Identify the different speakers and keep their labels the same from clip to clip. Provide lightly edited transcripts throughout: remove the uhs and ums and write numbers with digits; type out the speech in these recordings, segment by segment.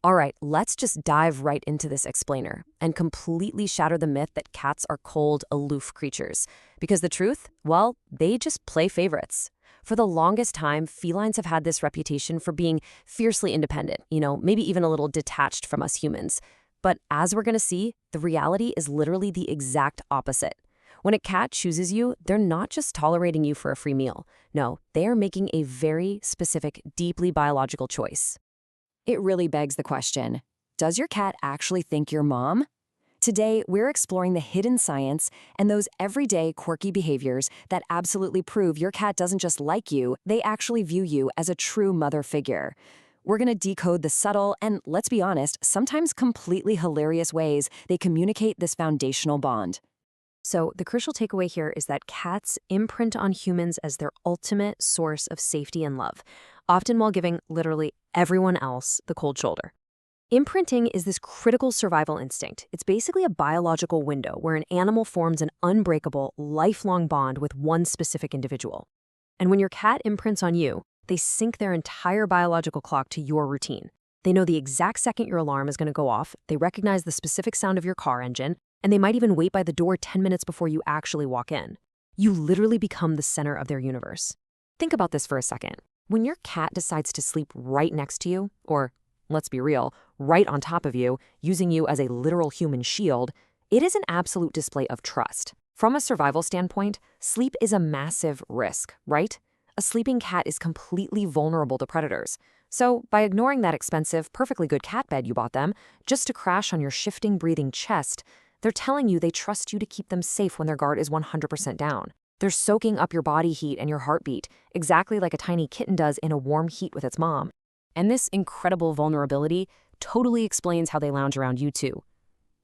Speaker 1: All right, let's just dive right into this explainer and completely shatter the myth that cats are cold, aloof creatures. Because the truth, well, they just play favorites. For the longest time, felines have had this reputation for being fiercely independent, maybe even a little detached from us humans. But as we're going to see, the reality is literally the exact opposite. When a cat chooses you, they're not just tolerating you for a free meal. No, they are making a very specific, deeply biological choice.
Speaker 2: It really begs the question, does your cat actually think you're mom? Today, we're exploring the hidden science and those everyday quirky behaviors that absolutely prove your cat doesn't just like you, they actually view you as a true mother figure. We're going to decode the subtle and, let's be honest, sometimes completely hilarious ways they communicate this foundational bond.
Speaker 1: So the crucial takeaway here is that cats imprint on humans as their ultimate source of safety and love, often while giving literally everyone else the cold shoulder. Imprinting is this critical survival instinct. It's basically a biological window where an animal forms an unbreakable, lifelong bond with one specific individual. And when your cat imprints on you, they sync their entire biological clock to your routine. They know the exact second your alarm is going to go off, they recognize the specific sound of your car engine, and they might even wait by the door 10 minutes before you actually walk in. You literally become the center of their universe. Think about this for a second. When your cat decides to sleep right next to you, or, let's be real, right on top of you, using you as a literal human shield, it is an absolute display of trust. From a survival standpoint, sleep is a massive risk, right? A sleeping cat is completely vulnerable to predators. So, by ignoring that expensive, perfectly good cat bed you bought them, just to crash on your shifting, breathing chest, they're telling you they trust you to keep them safe when their guard is 100% down. They're soaking up your body heat and your heartbeat, exactly like a tiny kitten does in a warm heat with its mom. And this incredible vulnerability totally explains how they lounge around you too.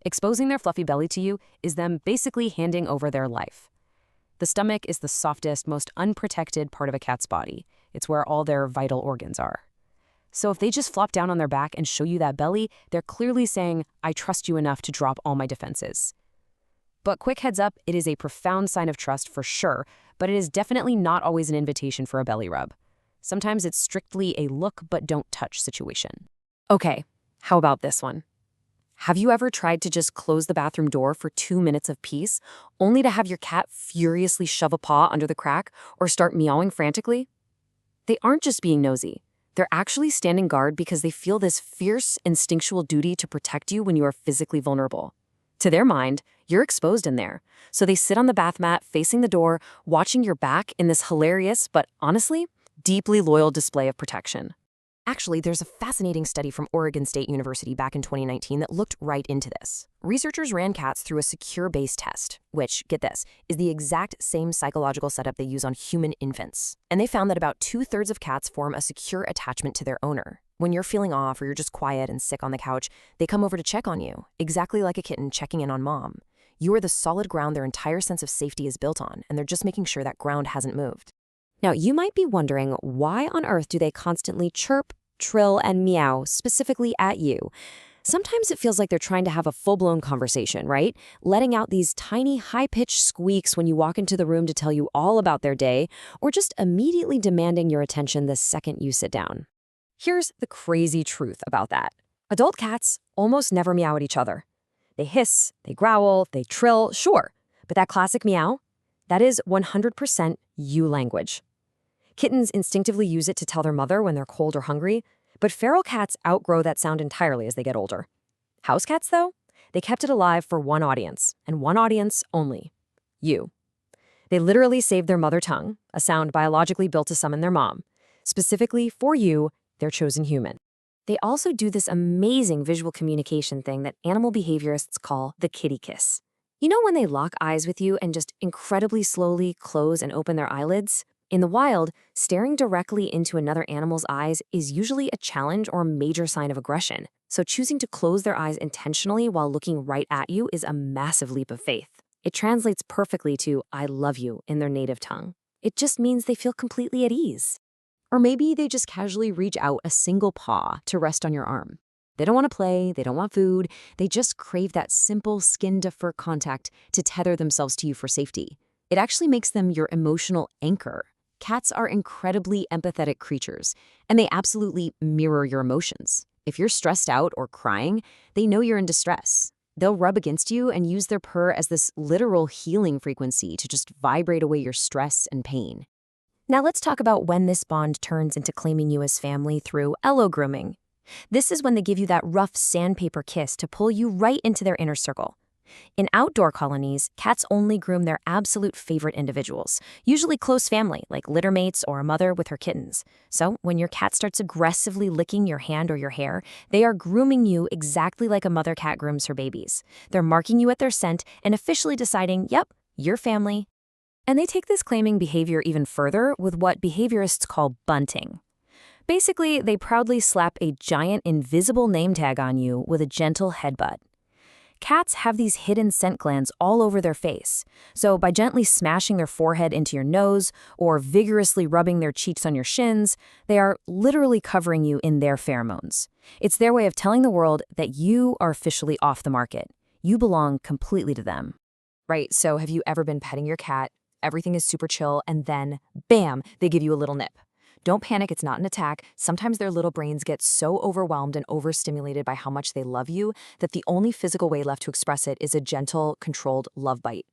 Speaker 1: Exposing their fluffy belly to you is them basically handing over their life. The stomach is the softest, most unprotected part of a cat's body. It's where all their vital organs are. So if they just flop down on their back and show you that belly, they're clearly saying, I trust you enough to drop all my defenses. But quick heads up, it is a profound sign of trust for sure, but it is definitely not always an invitation for a belly rub. Sometimes it's strictly a look but don't touch situation. Okay, how about this one? Have you ever tried to just close the bathroom door for 2 minutes of peace, only to have your cat furiously shove a paw under the crack or start meowing frantically? They aren't just being nosy. They're actually standing guard because they feel this fierce, instinctual duty to protect you when you are physically vulnerable. To their mind, you're exposed in there, so they sit on the bath mat facing the door, watching your back in this hilarious but honestly, deeply loyal display of protection. Actually, there's a fascinating study from Oregon State University back in 2019 that looked right into this. Researchers ran cats through a secure base test, which, get this, is the exact same psychological setup they use on human infants. And they found that about 2/3 of cats form a secure attachment to their owner. When you're feeling off or you're just quiet and sick on the couch, they come over to check on you, exactly like a kitten checking in on mom. You are the solid ground their entire sense of safety is built on, and they're just making sure that ground hasn't moved. Now, you might be wondering, why on earth do they constantly chirp, trill, and meow specifically at you? Sometimes it feels like they're trying to have a full-blown conversation, right? Letting out these tiny, high-pitched squeaks when you walk into the room to tell you all about their day, or just immediately demanding your attention the second you sit down. Here's the crazy truth about that. Adult cats almost never meow at each other. They hiss, they growl, they trill, sure, but that classic meow, that is 100% you language. Kittens instinctively use it to tell their mother when they're cold or hungry, but feral cats outgrow that sound entirely as they get older. House cats, though, they kept it alive for one audience, and one audience only: you. They literally saved their mother tongue, a sound biologically built to summon their mom, specifically for you, their chosen human. They also do this amazing visual communication thing that animal behaviorists call the kitty kiss. You know when they lock eyes with you and just incredibly slowly close and open their eyelids? In the wild, staring directly into another animal's eyes is usually a challenge or a major sign of aggression, so choosing to close their eyes intentionally while looking right at you is a massive leap of faith. It translates perfectly to "I love you" in their native tongue. It just means they feel completely at ease. Or maybe they just casually reach out a single paw to rest on your arm. They don't want to play, they don't want food, they just crave that simple skin-to-fur contact to tether themselves to you for safety. It actually makes them your emotional anchor. Cats are incredibly empathetic creatures, and they absolutely mirror your emotions. If you're stressed out or crying, they know you're in distress. They'll rub against you and use their purr as this literal healing frequency to just vibrate away your stress and pain. Now let's talk about when this bond turns into claiming you as family through grooming. This is when they give you that rough sandpaper kiss to pull you right into their inner circle. In outdoor colonies, cats only groom their absolute favorite individuals, usually close family, like litter mates or a mother with her kittens. So when your cat starts aggressively licking your hand or your hair, they are grooming you exactly like a mother cat grooms her babies. They're marking you at their scent and officially deciding, yep, you're family. And they take this claiming behavior even further with what behaviorists call bunting. Basically, they proudly slap a giant invisible name tag on you with a gentle headbutt. Cats have these hidden scent glands all over their face, so by gently smashing their forehead into your nose or vigorously rubbing their cheeks on your shins, they are literally covering you in their pheromones. It's their way of telling the world that you are officially off the market. You belong completely to them. Right, so have you ever been petting your cat, everything is super chill, and then, bam, they give you a little nip? Don't panic, it's not an attack. Sometimes their little brains get so overwhelmed and overstimulated by how much they love you that the only physical way left to express it is a gentle, controlled love bite.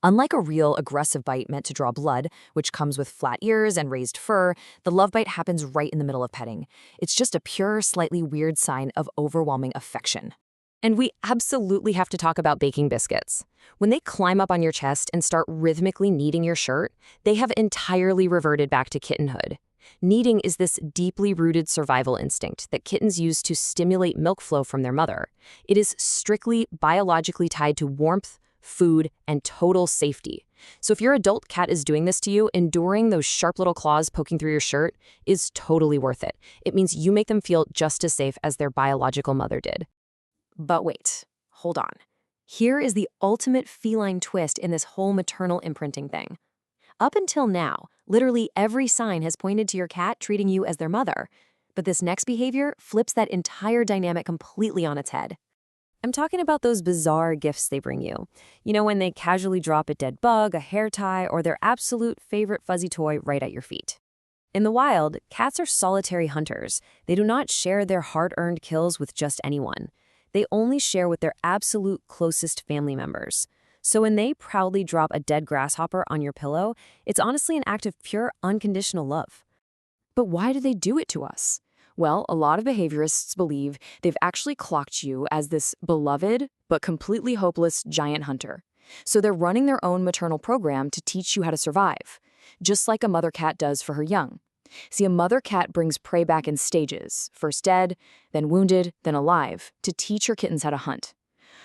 Speaker 1: Unlike a real, aggressive bite meant to draw blood, which comes with flat ears and raised fur, the love bite happens right in the middle of petting. It's just a pure, slightly weird sign of overwhelming affection. And we absolutely have to talk about baking biscuits. When they climb up on your chest and start rhythmically kneading your shirt, they have entirely reverted back to kittenhood. Kneading is this deeply rooted survival instinct that kittens use to stimulate milk flow from their mother. It is strictly biologically tied to warmth, food, and total safety. So if your adult cat is doing this to you, enduring those sharp little claws poking through your shirt is totally worth it. It means you make them feel just as safe as their biological mother did. But wait, hold on. Here is the ultimate feline twist in this whole maternal imprinting thing. Up until now, literally every sign has pointed to your cat treating you as their mother. But this next behavior flips that entire dynamic completely on its head. I'm talking about those bizarre gifts they bring you. You know, when they casually drop a dead bug, a hair tie, or their absolute favorite fuzzy toy right at your feet. In the wild, cats are solitary hunters. They do not share their hard-earned kills with just anyone. They only share with their absolute closest family members. So when they proudly drop a dead grasshopper on your pillow, it's honestly an act of pure, unconditional love. But why do they do it to us? Well, a lot of behaviorists believe they've actually clocked you as this beloved but completely hopeless giant hunter. So they're running their own maternal program to teach you how to survive, just like a mother cat does for her young. See, a mother cat brings prey back in stages, first dead, then wounded, then alive, to teach her kittens how to hunt.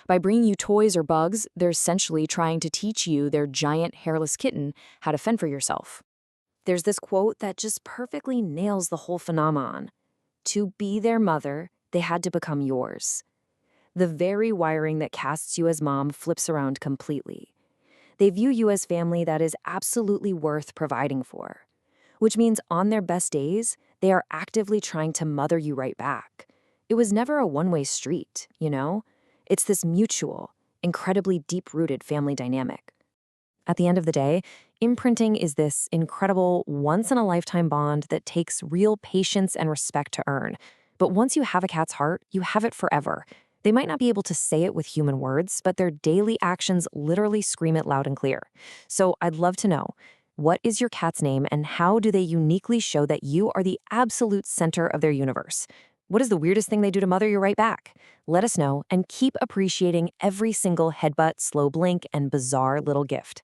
Speaker 1: By bringing you toys or bugs, they're essentially trying to teach you, their giant hairless kitten, how to fend for yourself. There's this quote that just perfectly nails the whole phenomenon. To be their mother, they had to become yours. The very wiring that casts you as mom flips around completely. They view you as family that is absolutely worth providing for, which means on their best days, they are actively trying to mother you right back. It was never a one-way street, you know? It's this mutual, incredibly deep-rooted family dynamic. At the end of the day, imprinting is this incredible, once-in-a-lifetime bond that takes real patience and respect to earn. But once you have a cat's heart, you have it forever. They might not be able to say it with human words, but their daily actions literally scream it loud and clear. So I'd love to know, what is your cat's name and how do they uniquely show that you are the absolute center of their universe? What is the weirdest thing they do to mother you right back? Let us know and keep appreciating every single headbutt, slow blink, and bizarre little gift.